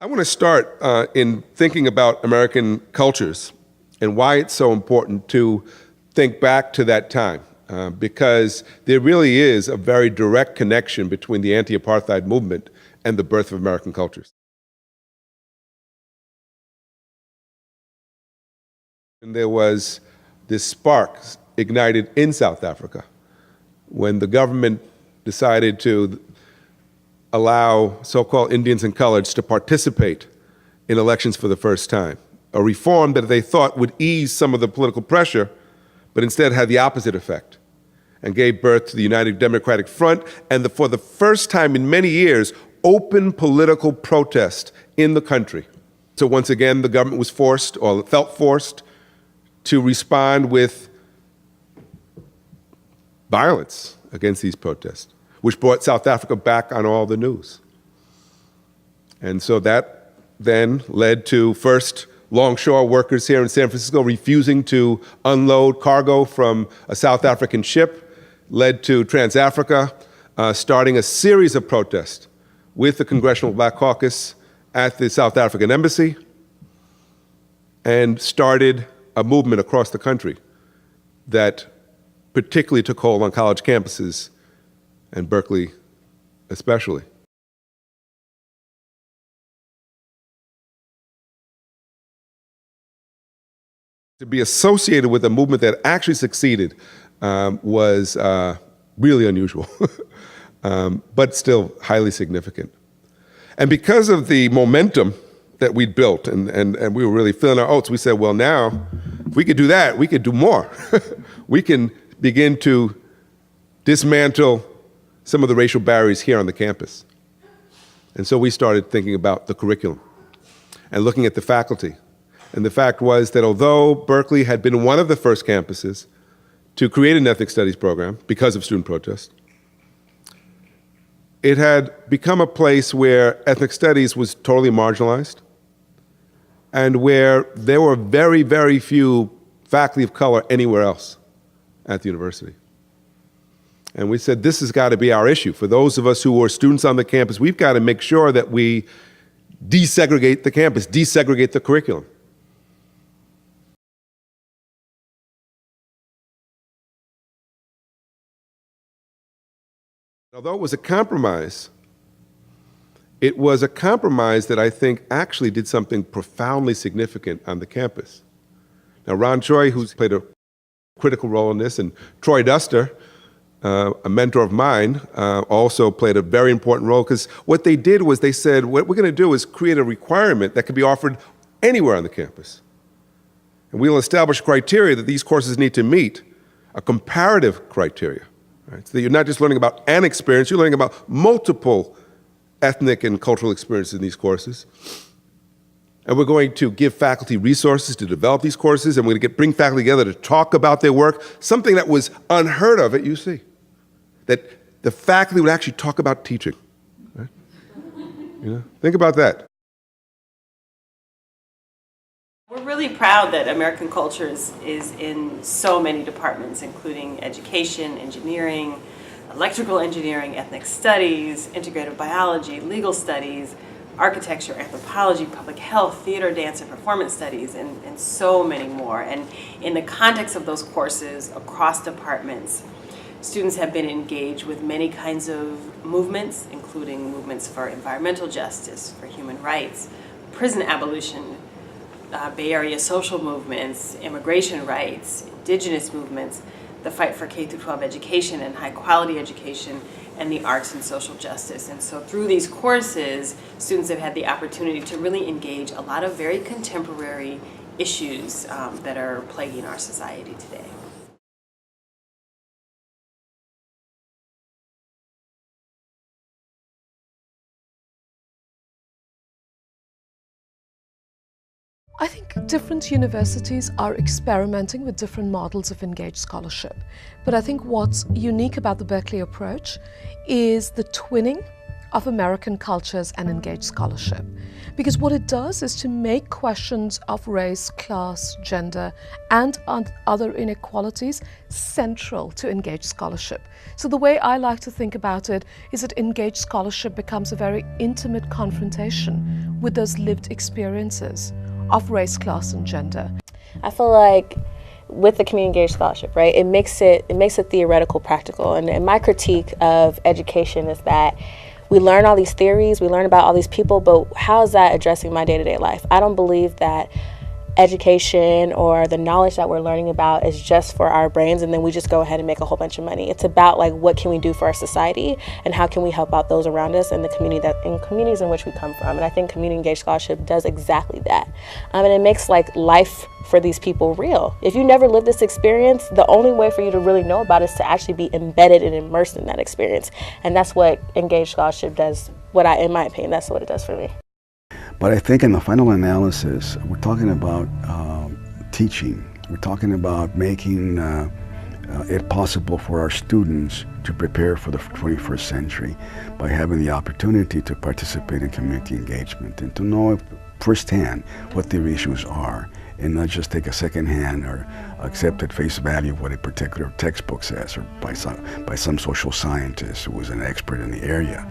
want to start in thinking about American cultures and why it's so important to think back to that time, because there really is a very direct connection between the anti-apartheid movement and the birth of American cultures. And there was this spark ignited in South Africa when the government decided to allow so-called Indians and coloreds to participate in elections for the first time. A reform that they thought would ease some of the political pressure, but instead had the opposite effect and gave birth to the United Democratic Front and for the first time in many years, open political protest in the country. So once again, the government was forced or felt forced to respond with violence against these protests, which brought South Africa back on all the news. And so that then led to first longshore workers here in San Francisco refusing to unload cargo from a South African ship, led to Trans-Africa starting a series of protests with the Congressional Black Caucus at the South African Embassy, and started a movement across the country that particularly took hold on college campuses, and Berkeley especially. To be associated with a movement that actually succeeded was really unusual, but still highly significant. And because of the momentum that we'd built, and we were really feeling our oats, we said, well, now, if we could do that, we could do more. We can begin to dismantle some of the racial barriers here on the campus. And so we started thinking about the curriculum and looking at the faculty. And the fact was that although Berkeley had been one of the first campuses to create an ethnic studies program because of student protest, it had become a place where ethnic studies was totally marginalized and where there were very, very few faculty of color anywhere else at the university. And we said, this has got to be our issue. For those of us who were students on the campus, we've got to make sure that we desegregate the campus, desegregate the curriculum. Although it was a compromise that I think actually did something profoundly significant on the campus. Now, Ron Choi, who's played a critical role in this, and Troy Duster, a mentor of mine, also played a very important role, because what they did was they said, what we're going to do is create a requirement that can be offered anywhere on the campus. And we'll establish criteria that these courses need to meet, a comparative criteria. Right? So that you're not just learning about an experience, you're learning about multiple ethnic and cultural experiences in these courses. And we're going to give faculty resources to develop these courses, and we're going to bring faculty together to talk about their work, something that was unheard of at UC, that the faculty would actually talk about teaching. Right? You know, think about that. We're really proud that American Cultures is in so many departments, including education, engineering, electrical engineering, ethnic studies, integrative biology, legal studies, architecture, anthropology, public health, theater, dance, and performance studies, and so many more. And in the context of those courses across departments, students have been engaged with many kinds of movements, including movements for environmental justice, for human rights, prison abolition, Bay Area social movements, immigration rights, indigenous movements, the fight for K-12 education and high quality education, and the arts and social justice. And so through these courses, students have had the opportunity to really engage a lot of very contemporary issues that are plaguing our society today. I think different universities are experimenting with different models of engaged scholarship. But I think what's unique about the Berkeley approach is the twinning of American cultures and engaged scholarship. Because what it does is to make questions of race, class, gender, and other inequalities central to engaged scholarship. So the way I like to think about it is that engaged scholarship becomes a very intimate confrontation with those lived experiences of race, class, and gender. I feel like with the community engaged scholarship, right, it makes it theoretical practical. And my critique of education is that we learn all these theories, we learn about all these people, but how is that addressing my day-to-day life? I don't believe that education or the knowledge that we're learning about is just for our brains and then we just go ahead and make a whole bunch of money. It's about like what can we do for our society and how can we help out those around us and the communities in which we come from. And I think community engaged scholarship does exactly that. And it makes like life for these people real. If you never lived this experience, the only way for you to really know about it is to actually be embedded and immersed in that experience. And that's what engaged scholarship does. In my opinion, that's what it does for me. But I think in the final analysis, we're talking about teaching. We're talking about making it possible for our students to prepare for the 21st century by having the opportunity to participate in community engagement and to know firsthand what their issues are and not just take a secondhand or accept at face value what a particular textbook says or by some social scientist who was an expert in the area.